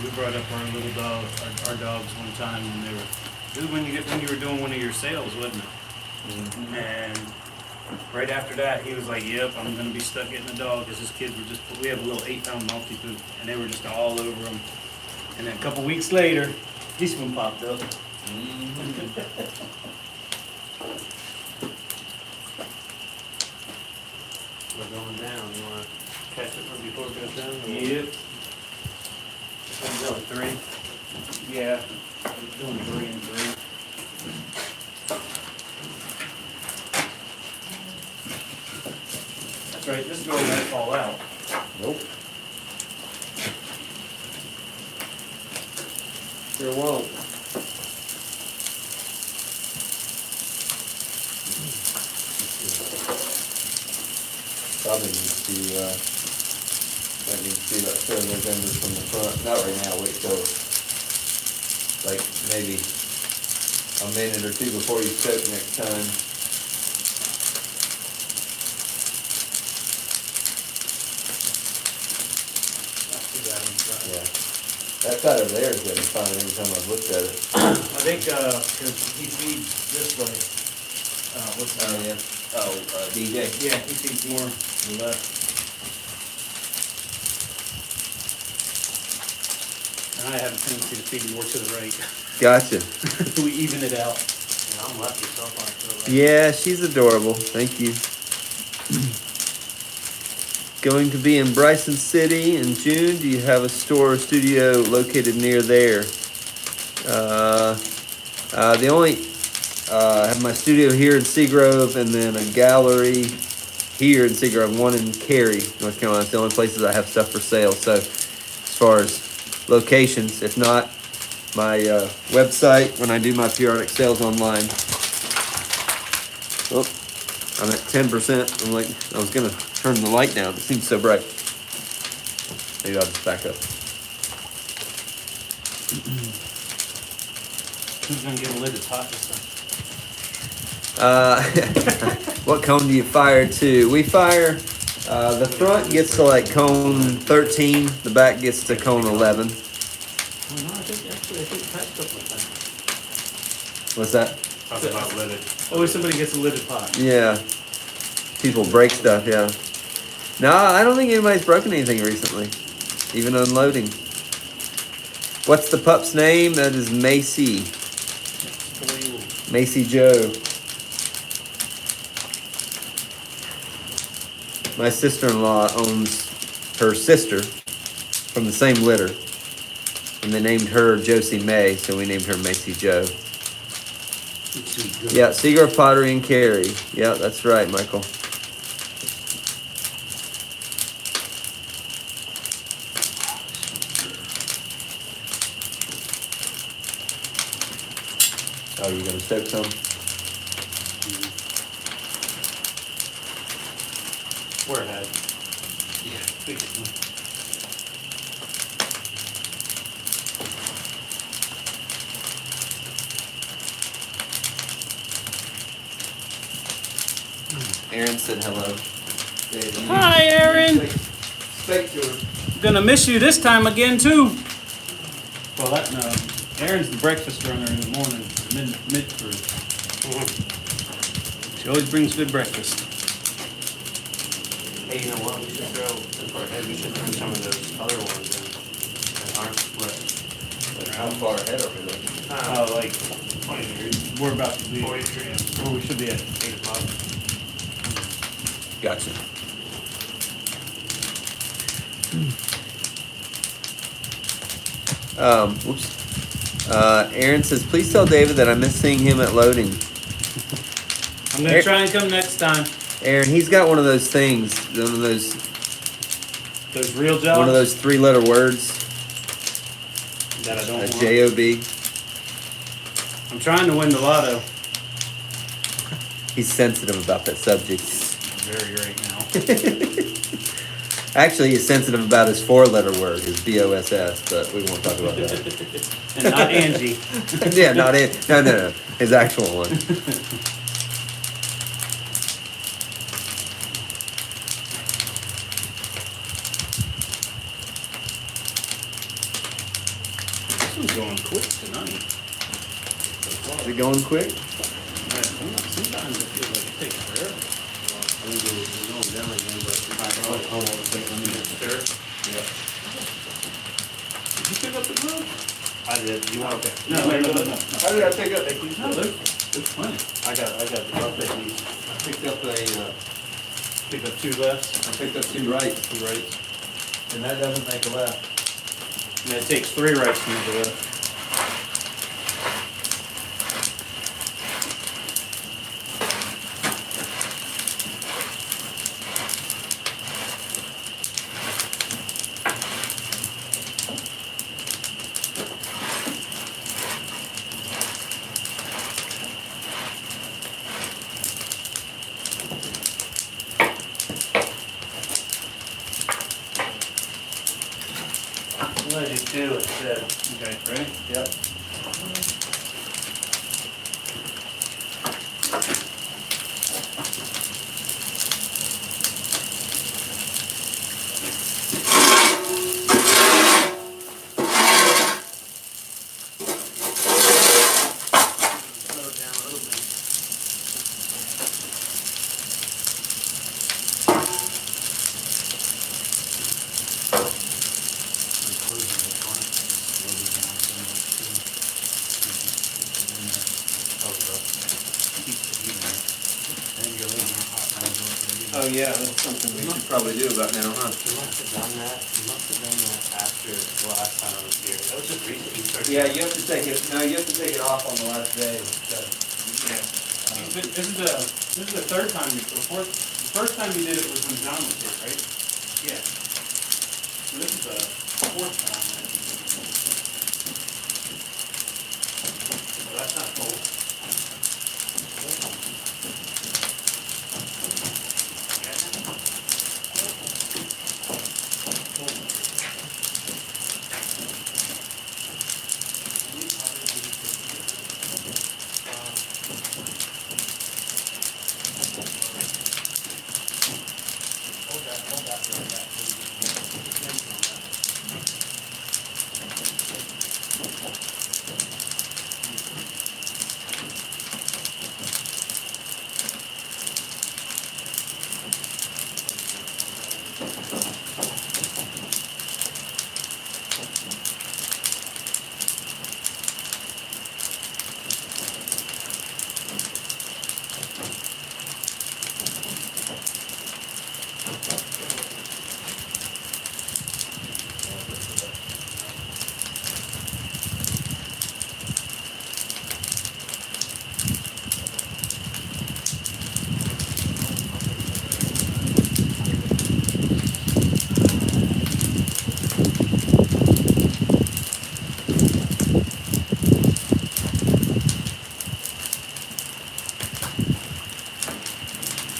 S2: We brought up our little dog, our dogs one time when they were, this is when you were doing one of your sales, wasn't it? And right after that, he was like, yep, I'm gonna be stuck getting a dog, cause his kids were just, we have a little 8-pound Maltipoo, and they were just all over him. And then a couple weeks later, this one popped up.
S3: We're going down, you wanna catch it from before it goes down? or-
S2: Yep.
S3: No, 3.
S2: Yeah, we're doing 3 and 3. That's right, this girl won't fall out.
S1: Nope. Sure won't. Probably needs to, might need to do that third November from the front, not right now, wait till, like, maybe a minute or two before you soak next time.
S2: Not too bad on the front.
S1: Yeah. That side over there is getting fine every time I've looked at it.
S2: I think, cause he feeds this way, what's that?
S1: Oh, yeah. Oh, DJ.
S2: Yeah, he feeds more to the left. And I have a tendency to feed more to the right.
S1: Gotcha.
S2: We even it out.
S3: Yeah, I'm lefty, so I'll probably throw it right.
S1: Yeah, she's adorable. Thank you. Going to be in Bryson City in June. Do you have a store or studio located near there? The only, I have my studio here in Seagrove and then a gallery here in Seagrove, one in Cary, North Carolina. It's the only places I have stuff for sale. So as far as locations, if not, my website when I do my periodic sales online. Oh, I'm at 10%. I'm like, I was gonna turn the light down. It seems so bright. Maybe I'll just back up.
S2: Who's gonna get a lid that's hot this time?
S1: What cone do you fire to? We fire, the front gets to like cone 13, the back gets to cone 11.
S3: Oh, no, I think Pat's up with that.
S1: What's that?
S2: Talking about lidded. Always somebody gets a lidded pot.
S1: Yeah. People break stuff, yeah. No, I don't think anybody's broken anything recently, even unloading. What's the pup's name? That is Macy. Macy Joe. My sister-in-law owns her sister from the same litter. And they named her Josie May, so we named her Macy Joe.
S3: Sweet girl.
S1: Yeah, Seagrove Pottery and Cary. Yeah, that's right, Michael. Oh, you gonna soak some?
S2: Where it had.
S1: Aaron said hello.
S2: Hi, Aaron.
S1: steak to her.
S2: I'm gonna miss you this time again too. Well, that no. Erin's the breakfast runner in the morning, mid crew. She always brings good breakfast.
S5: Hey, you know what? We should throw, since we're ahead, we should throw some of those other ones in that aren't split.
S1: How far ahead are we looking?
S2: Like
S5: 20 degrees,
S2: we're about to be,
S5: 40 degrees,
S2: or we should be at.
S5: 8 o'clock.
S1: Gotcha. Whoops. Aaron says, please tell David that I miss seeing him at loading.
S2: I'm gonna try and come next time.
S1: Aaron, he's got one of those things, one
S2: Those real jobs
S1: of those 3-letter words,
S2: that I don't
S1: a
S2: want.
S1: J-O-B.
S2: I'm trying to win the lotto.
S1: He's sensitive about that subject.
S2: Very right now.
S1: Actually, he's sensitive about his 4-letter word, his B-O-S-S, but we won't talk about that.
S2: And not Angie.
S1: Yeah, not it. No. His actual one.
S2: This one's going quick tonight.
S1: Is it going quick?
S2: Yeah, sometimes it feels like it takes forever.
S5: We're going down again, but we're not going.
S2: Hold on a second, let me get
S5: Sure.
S2: Did you pick up the glove?
S5: I did. You want? Okay.
S2: No.
S1: How did I pick up?
S2: No, there's plenty.
S5: I got the glove that you.
S1: I picked up
S2: Pick up 2 lefts.
S1: I picked up 2 rights.
S2: 2 rights.
S1: And that doesn't make a left.
S2: And it takes 3 rights to make a left.
S5: I'm gonna do 2 instead.
S2: Okay, ready?
S1: Yep.
S5: Slow it down a little bit.
S1: Oh, yeah, that's something we should probably do about now, huh?
S5: You must have done that. You must have done that after the last time I was here. That was just recent. You started.
S1: Yeah, you have to take it, no, you have to take it off on the last day.
S2: This is the 3rd time, the first time you did it was when John was here, right? Yeah. So this is the 4th time.
S5: Well, that's not cold.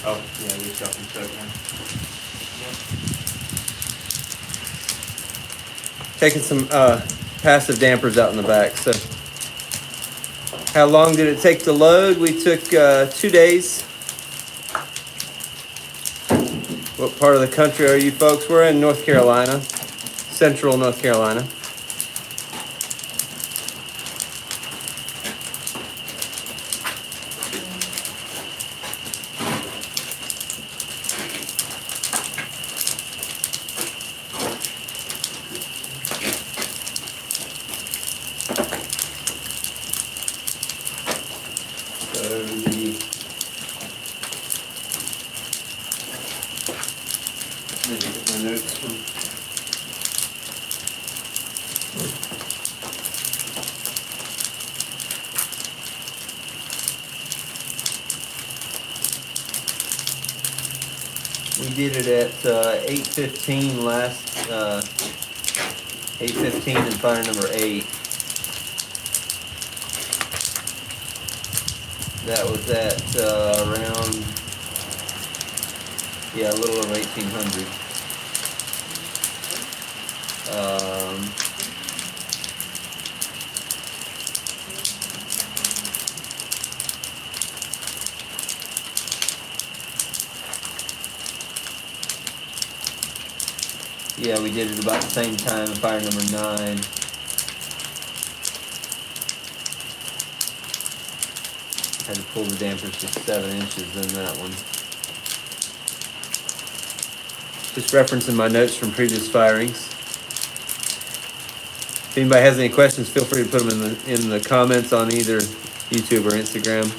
S1: Oh, yeah, you're talking so Taking some passive dampers out in the back. So, how long did it take to load? We took 2 days. What part of the country are you folks? We're in North Carolina, central North Carolina. So let me get my notes from. We did it at 8:15 last, 8:15 in fire number 8. That was at around, yeah, a little over 1,800. Yeah, we did it about the same time in fire number 9. Had to pull the dampers to 7 inches in that one. Just referencing my notes from previous firings. If anybody has any questions, feel free to put them in the comments on either YouTube or Instagram.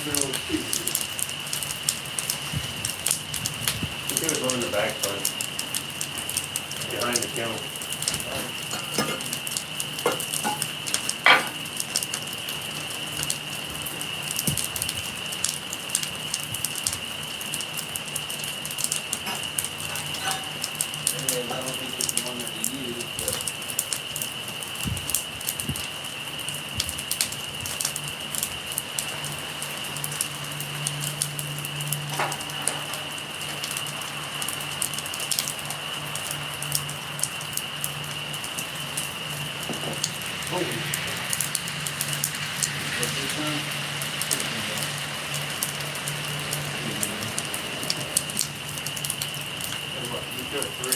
S5: You could have gone in the back front, behind the kennel.
S1: I don't think it's the one that we used, but.
S5: You've got 3,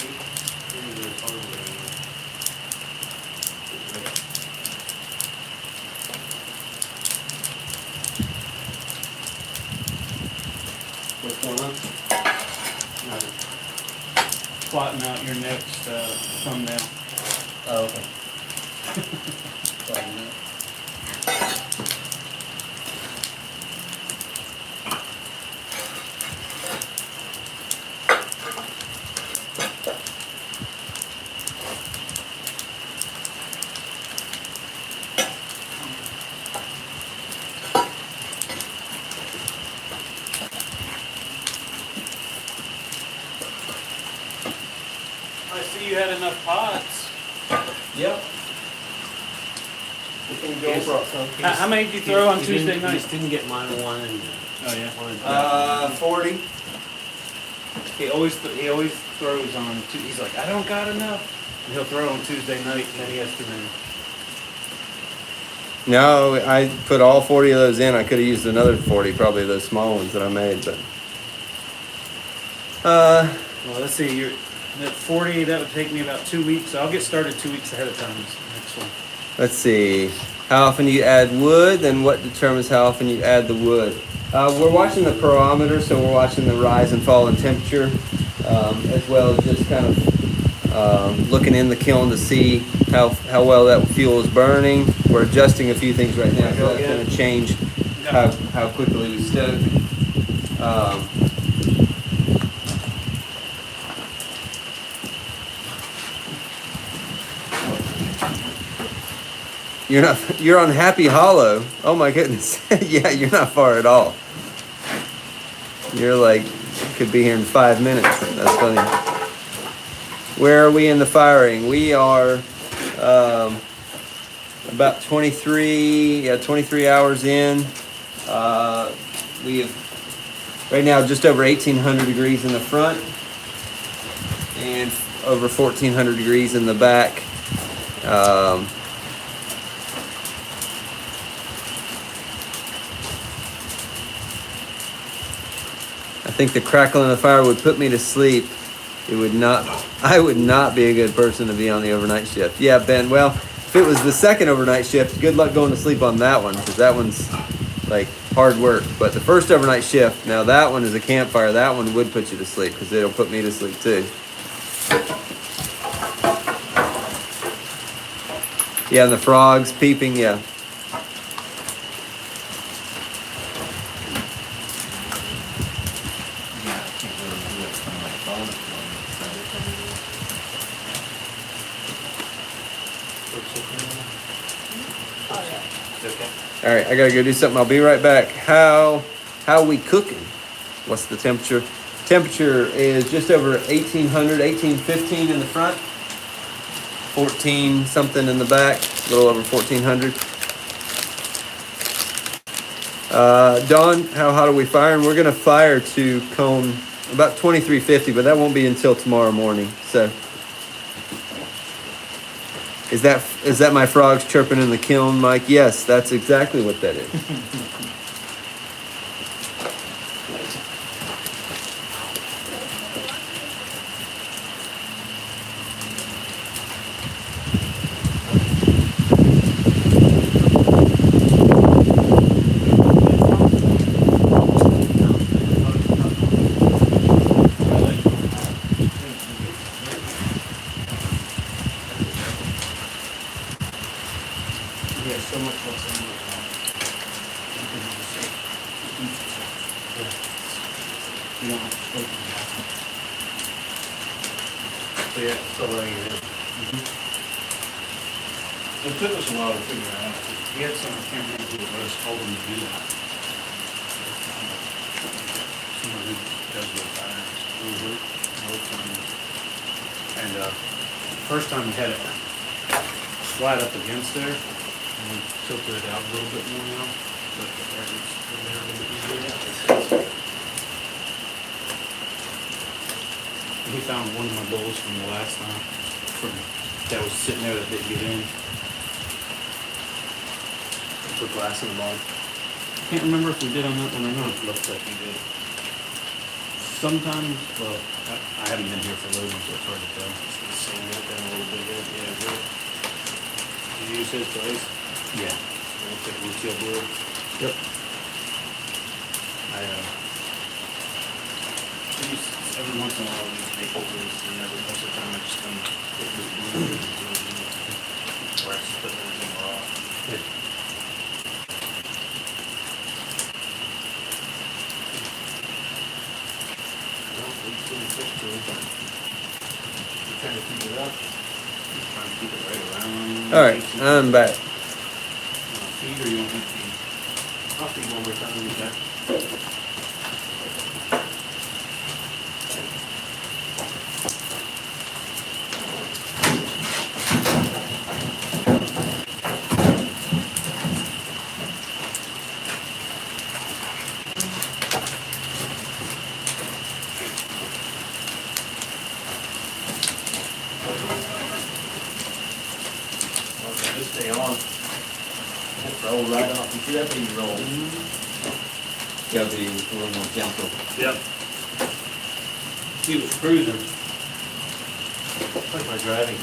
S5: in the hardware.
S1: What's going on?
S2: Plotting out your next thumbnail.
S1: Oh, okay.
S2: I see you had enough pots.
S1: Yep.
S2: How many did you throw on Tuesday
S3: He
S2: night?
S3: just didn't get mine one and.
S2: Oh yeah.
S3: One
S1: 40.
S2: He always throws on. He's like, I don't got enough. And he'll throw on Tuesday night, and then he has too many.
S1: No, I put all 40 of those in. I could have used another 40, probably those small ones that I made, but.
S2: Well, let's see. You're at 40. That would take me about 2 weeks. So I'll get started 2 weeks ahead of time. This next one.
S1: Let's see. How often do you add wood, and what determines how often you add the wood? We're watching the perometer, so we're watching the rise and fall in temperature, as well as just kind of looking in the kiln to see how well that fuel is burning. We're adjusting a few things right now, so that's going to change how quickly we stoke. You're on Happy Hollow. Oh my goodness. Yeah, you're not far at all. You're like, could be here in 5 minutes. That's funny. Where are we in the firing? We are about 23 hours in. We have right now just over 1,800 degrees in the front and over 1,400 degrees in the back. I think the crackling of the fire would put me to sleep. It would not. I would not be a good person to be on the overnight shift. Yeah, Ben. Well, if it was the second overnight shift, good luck going to sleep on that one, because that one's like hard work. But the first overnight shift, now that one is a campfire. That one would put you to sleep, because it'll put me to sleep too. Yeah, and the frogs peeping. Yeah. All right, I gotta go do something. I'll be right back. How we cooking? What's the temperature? Temperature is just over 1,800, 1,815 in the front, 14 something in the back, a little over 1,400. Dawn, how hot are we firing? We're gonna fire to cone about 2350, but that won't be until tomorrow morning. So, is that my frogs chirping in the kiln, Mike? Yes, that's exactly what that is.
S3: There's so much less in here. You don't have to sleep.
S5: So yeah, still letting it in. It took us a while to figure out.
S2: He had some, I can't remember who it was, told him to do that. Someone who does with fires. And, first time we had it slide up against there, and we tilted it out a little bit more now, but there it's in there a little bit easier. He found one of my bowls from the last time, that was sitting there that didn't get in. Put glass in the bottom. Can't remember if we did on that one or not. Looks like we did. Sometimes, well, I haven't been here for loading, so it's hard to tell.
S5: Sand it down a little bit, yeah, good.
S2: Did you use his place? Yeah. We'll take a retail board.
S1: Yep.
S2: I use, every once in a while, we use maple grease, and every most of the time I just come with this blue and or I just put everything raw.
S5: Well, it's getting close to it. We're trying to keep it up.
S2: Just trying to keep it right around.
S1: All right, I'm back.
S2: Feed or you want me to feed?
S5: I'll feed one more time, okay? Okay, this stay on. Roll right off. You see that baby roll?
S1: Gotta be a little more gentle.
S2: Yep. He was cruising.
S5: It's like my driving.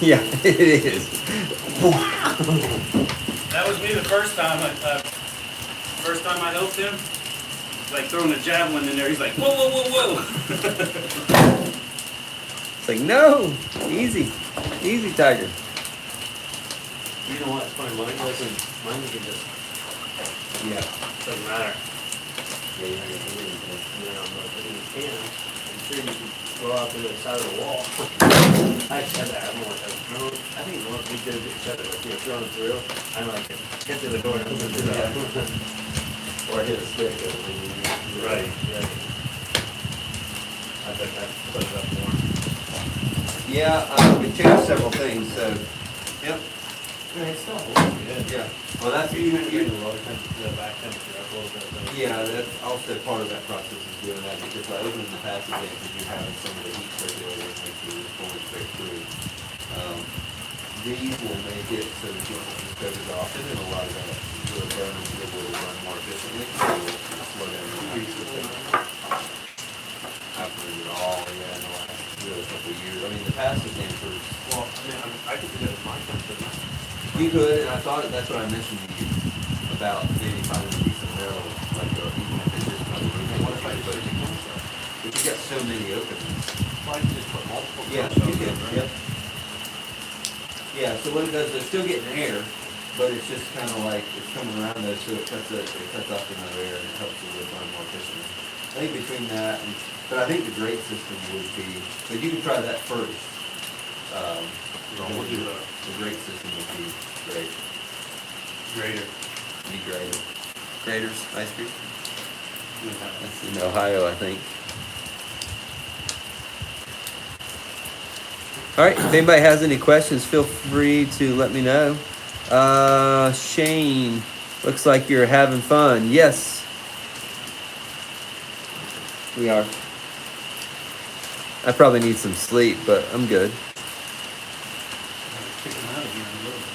S1: Yeah, it is.
S2: That was me the first time I helped him. Like throwing a javelin in there, he's like, whoa, whoa, whoa, whoa.
S1: It's like, no, easy, easy, Tiger.
S5: You know what? It's funny. Mine can just,
S1: Yeah.
S5: doesn't matter.
S1: Yeah, you're not gonna do anything.
S5: You know, but in the can, I'm sure you can go out to the side of the wall. I said that. I don't know what that was. I think the one we did, except that, throwing through, I like it. Get to the door and open it up. Or hit a stick.
S2: Right.
S5: I bet that put it up more.
S1: Yeah, we changed several things, so, yep,
S5: It's still holding good.
S1: yeah. Well, that's,
S5: You can get the low temperature, the back temperature up a little bit. though.
S1: yeah, that's also part of that process is doing that, because by opening the passive dampers, you're having some of the heat circulating through, going straight through. These will make it so that you don't have to stoke as often, and a lot of that will burn, will run more efficiently, so it'll slow down the heat system. I've learned it all, yeah, in the last really couple of years. I mean, the passive dampers,
S5: Well, I could do that with my temperature.
S1: you could, and I thought that's what I mentioned to you about maybe finding a decent metal, like, even if it's just another room. What if I put it in myself? But you got so many openings.
S5: Well, I could just put multiple.
S1: Yeah,
S5: cups
S1: you
S5: over
S1: can,
S5: it, right?
S1: yep. Yeah, so what it does, they're still getting air, but it's just kind of like, it's coming around those, so it cuts off another air and it helps the wood burn more efficiently. I think between that and, but I think the grate system would be, but you can try that first.
S5: We'll do the
S1: The grate system would be great,
S5: grater.
S1: be great. Graters, ice cream?
S5: We have it.
S1: That's in Ohio, I think. All right, if anybody has any questions, feel free to let me know. Shane, looks like you're having fun. Yes, we are. I probably need some sleep, but I'm good.
S2: Kick him out of here in a little bit.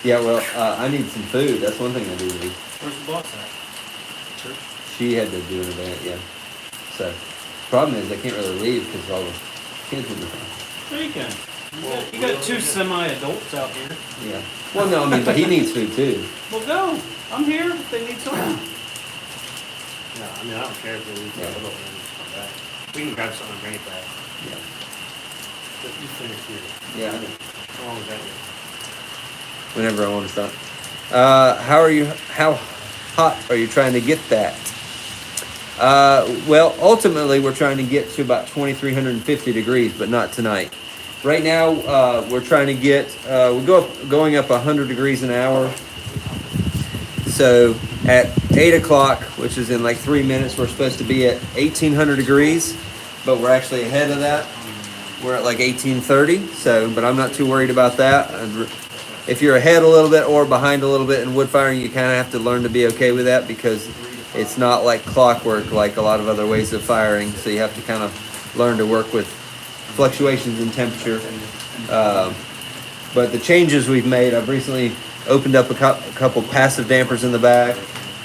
S1: Yeah, well, I need some food. That's one thing I do need.
S2: Where's the boss at? Church?
S1: She had to do an event, yeah. So, problem is I can't really leave because all the kids in the house.
S2: Sure you can.
S5: Well,
S2: You got two semi-adults out here.
S1: Yeah. Well, no, I mean, but he needs food too.
S2: Well, go. I'm here if they need something.
S5: No, I mean, I don't care if we leave for a
S1: Yeah.
S5: little and then just come back. We can grab something and bring it back.
S1: Yeah.
S5: But you finish here.
S1: Yeah, I know.
S5: How long is that here?
S1: Whenever I want to stop. How hot are you trying to get that? Well, ultimately we're trying to get to about 2,350 degrees, but not tonight. Right now, we're trying to get, going up 100 degrees an hour. So at 8 o'clock, which is in like 3 minutes, we're supposed to be at 1,800 degrees, but we're actually ahead of that. We're at like 1830, so, but I'm not too worried about that. If you're ahead a little bit or behind a little bit in wood firing, you kind of have to learn to be okay with that because it's not like clockwork like a lot of other ways of firing. So you have to kind of learn to work with fluctuations in temperature. But the changes we've made, I've recently opened up a couple passive dampers in the back.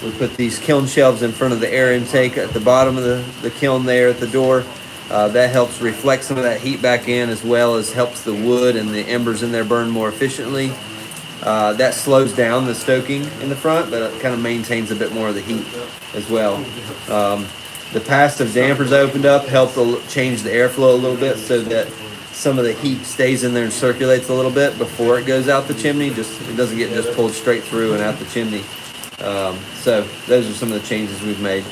S1: We put these kiln shelves in front of the air intake at the bottom of the kiln there at the door. That helps reflect some of that heat back in, as well as helps the wood and the embers in there burn more efficiently. That slows down the stoking in the front, but it kind of maintains a bit more of the heat as well. The passive dampers I opened up help change the airflow a little bit so that some of the heat stays in there and circulates a little bit before it goes out the chimney. It doesn't get just pulled straight through and out the chimney. So those are some of the changes we've made.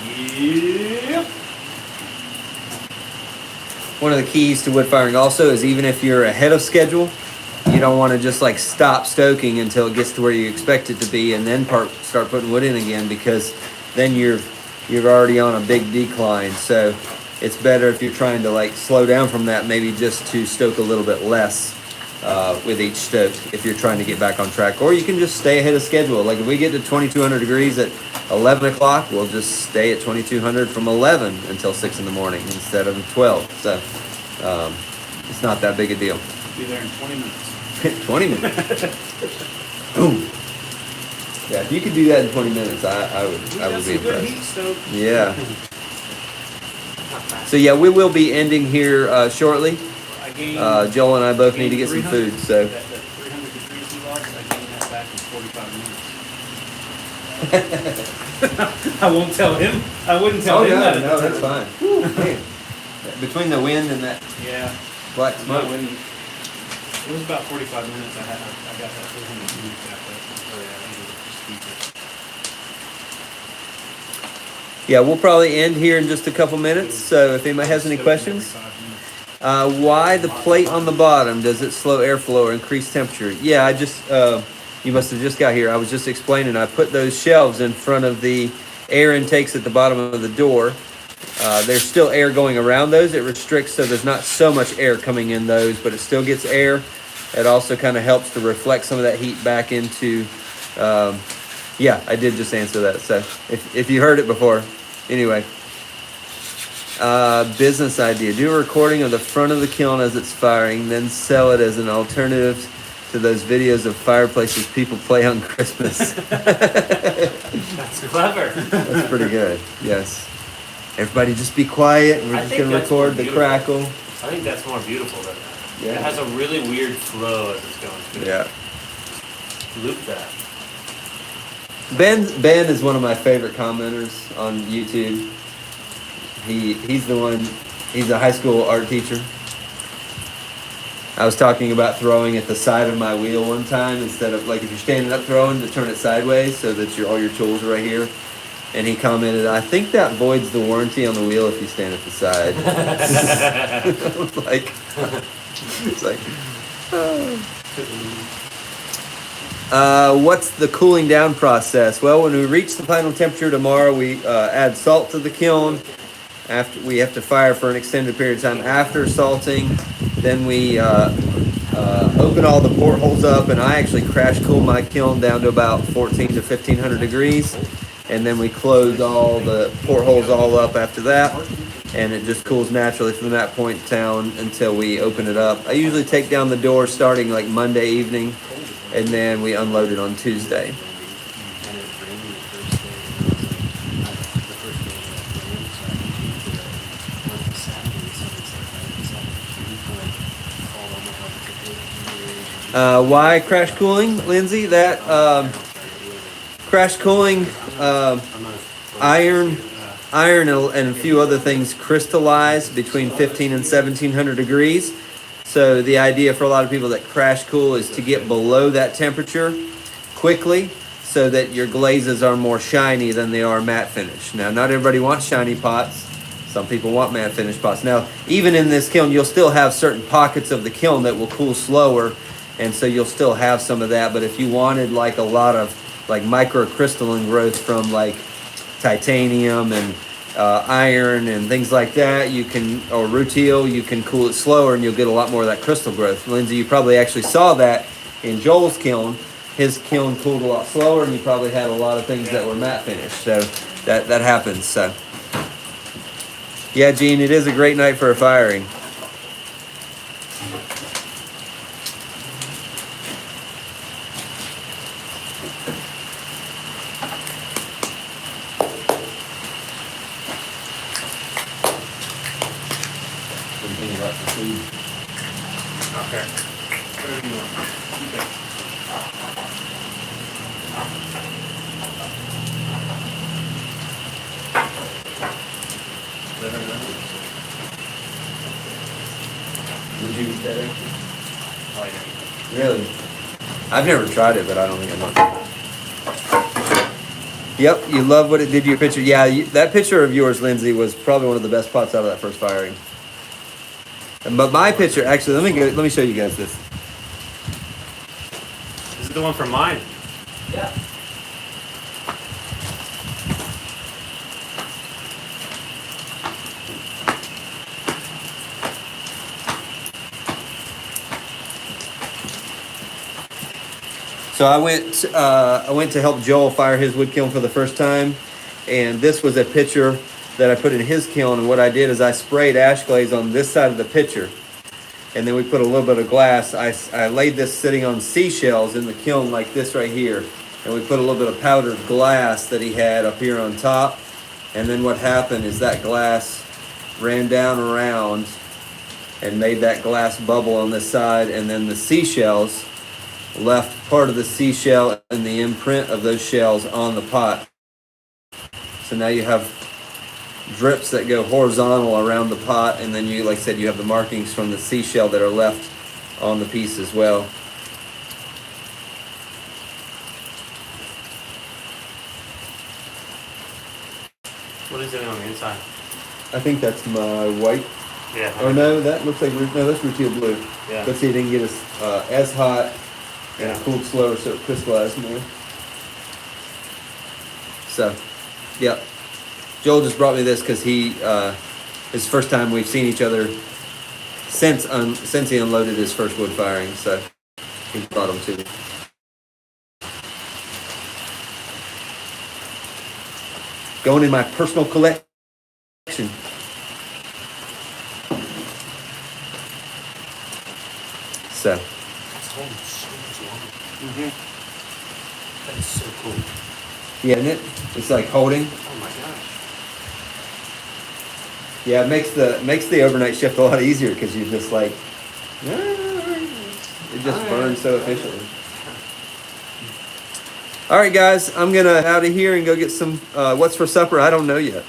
S2: Yep.
S1: One of the keys to wood firing also is even if you're ahead of schedule, you don't want to just like stop stoking until it gets to where you expect it to be and then start putting wood in again, because then you're already on a big decline. So it's better if you're trying to like slow down from that, maybe just to stoke a little bit less with each stoke if you're trying to get back on track. Or you can just stay ahead of schedule. Like if we get to 2,200 degrees at 11 o'clock, we'll just stay at 2,200 from 11 until 6 in the morning instead of 12. So it's not that big a deal.
S2: Be there in 20 minutes.
S1: 20 minutes. Boom. Yeah, if you could do that in 20 minutes, I would be
S2: Good
S1: impressed.
S2: heat stove.
S1: Yeah. So yeah, we will be ending here shortly.
S2: I gained.
S1: Joel and I both need to get some
S2: 300
S1: food, so.
S2: That 300 degrees he lost, I gained that back in 45 minutes. I won't tell him. I wouldn't tell
S1: Oh,
S2: him that.
S1: no, that's fine. Whew, man. Between the wind and that
S2: Yeah.
S1: black
S2: No,
S1: smoke.
S2: when, it was about 45 minutes. I got that 300 degrees back up. Oh yeah, I needed to speak it.
S1: Yeah, we'll probably end here in just a couple minutes. So if anybody has any questions, why the plate on the bottom? Does it slow airflow or increase temperature? Yeah, I just you must have just got here. I was just explaining. I put those shelves in front of the air intakes at the bottom of the door. There's still air going around those. It restricts so there's not so much air coming in those, but it still gets air. It also kind of helps to reflect some of that heat back into. Yeah, I did just answer that. So if you heard it before, anyway. Business idea: do a recording of the front of the kiln as it's firing, then sell it as an alternative to those videos of fireplaces people play on Christmas.
S2: That's clever.
S1: That's pretty good. Yes. Everybody just be quiet. We're
S5: I
S1: just
S5: think
S1: gonna
S5: that's
S1: record
S5: more
S1: the
S5: beautiful.
S1: crackle.
S5: I think that's more beautiful than that.
S1: Yeah.
S5: It has a really weird flow as it's going through.
S1: Yeah.
S5: Loop that.
S1: Ben is one of my favorite commenters on YouTube. He's the one. He's a high school art teacher. I was talking about throwing at the side of my wheel one time instead of like if you're standing up throwing to turn it sideways so that all your tools are right here. And he commented, "I think that voids the warranty on the wheel if you stand at the side." I was like, it's like. What's the cooling down process? Well, when we reach the final temperature tomorrow, we add salt to the kiln. After we have to fire for an extended period of time after salting, then we open all the portholes up, and I actually crash cool my kiln down to about 14 to 1500 degrees, and then we close all the portholes all up after that, and it just cools naturally from that point down until we open it up. I usually take down the door starting like Monday evening, and then we unload it on Tuesday. Why crash cooling, Lindsay? That crash cooling, iron and a few other things crystallize between 15 and 1700 degrees. So the idea for a lot of people that crash cool is to get below that temperature quickly so that your glazes are more shiny than they are matte finish. Now, not everybody wants shiny pots. Some people want matte finish pots. Now, even in this kiln, you'll still have certain pockets of the kiln that will cool slower, and so you'll still have some of that. But if you wanted like a lot of like microcrystalline growth from like titanium and iron and things like that, you can, or rutile, you can cool it slower and you'll get a lot more of that crystal growth. Lindsay, you probably actually saw that in Joel's kiln. His kiln cooled a lot slower, and you probably had a lot of things that were matte finished. So that happens. So yeah, Gene, it is a great night for a firing.
S5: Okay. Whatever you want.
S1: Would you eat that?
S5: I like it.
S1: Really? I've never tried it, but I don't think I know. Yep, you love what it did to your picture. Yeah, that picture of yours, Lindsay, was probably one of the best pots out of that first firing. But my picture, actually, let me show you guys this.
S5: This is the one from mine.
S1: Yeah. So I went to help Joel fire his wood kiln for the first time, and this was a pitcher that I put in his kiln. And what I did is I sprayed ash glaze on this side of the pitcher, and then we put a little bit of glass. I laid this sitting on seashells in the kiln like this right here, and we put a little bit of powdered glass that he had up here on top. And then what happened is that glass ran down around and made that glass bubble on this side, and then the seashells left part of the seashell and the imprint of those shells on the pot. So now you have drips that go horizontal around the pot, and then you, like I said, you have the markings from the seashell that are left on the piece as well.
S5: What
S2: Who's it on the inside?
S1: I think that's my white.
S2: Yeah.
S1: Oh no, that looks like no, that's Rutile blue.
S2: Yeah.
S1: Let's see, it didn't get as hot and
S2: Yeah.
S1: it cooled slower, so it crystallized more. So, yep. Joel just brought me this because it's the first time we've seen each other since he unloaded his first wood firing. So he brought them to me. Going in my personal collection. So,
S3: It's holding so much longer.
S2: Mm-hmm.
S3: That is so cool.
S1: yeah, isn't it? It's like holding.
S3: Oh my gosh.
S1: Yeah, it makes the overnight shift a lot easier because you're just like, it just burns so efficiently. All right, guys, I'm gonna out of here and go get some. What's for supper? I don't know yet,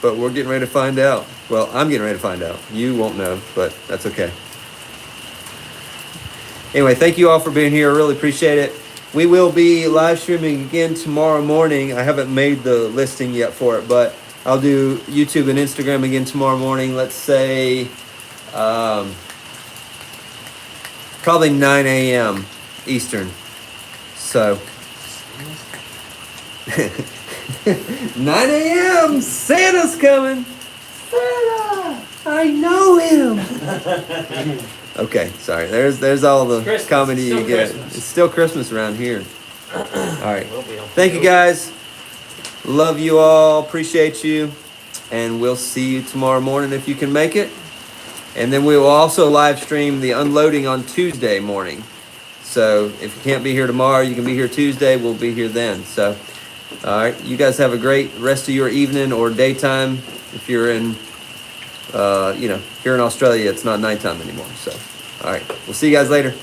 S1: but we're getting ready to find out. Well, I'm getting ready to find out. You won't know, but that's okay. Anyway, thank you all for being here. I really appreciate it. We will be live streaming again tomorrow morning. I haven't made the listing yet for it, but I'll do YouTube and Instagram again tomorrow morning. Let's say probably 9 a.m. Eastern. So 9 a.m. Santa's coming. Santa, I know him. Okay, sorry. There's all the
S2: Christmas.
S1: comedy you
S2: Still
S1: get.
S2: Christmas.
S1: It's still Christmas around here. All right.
S2: Will be on.
S1: Thank you guys. Love you all. Appreciate you. And we'll see you tomorrow morning if you can make it. And then we will also live stream the unloading on Tuesday morning. So if you can't be here tomorrow, you can be here Tuesday. We'll be here then. So, all right. You guys have a great rest of your evening or daytime. If you're in, here in Australia, it's not nighttime anymore. So, all right. We'll see you guys later.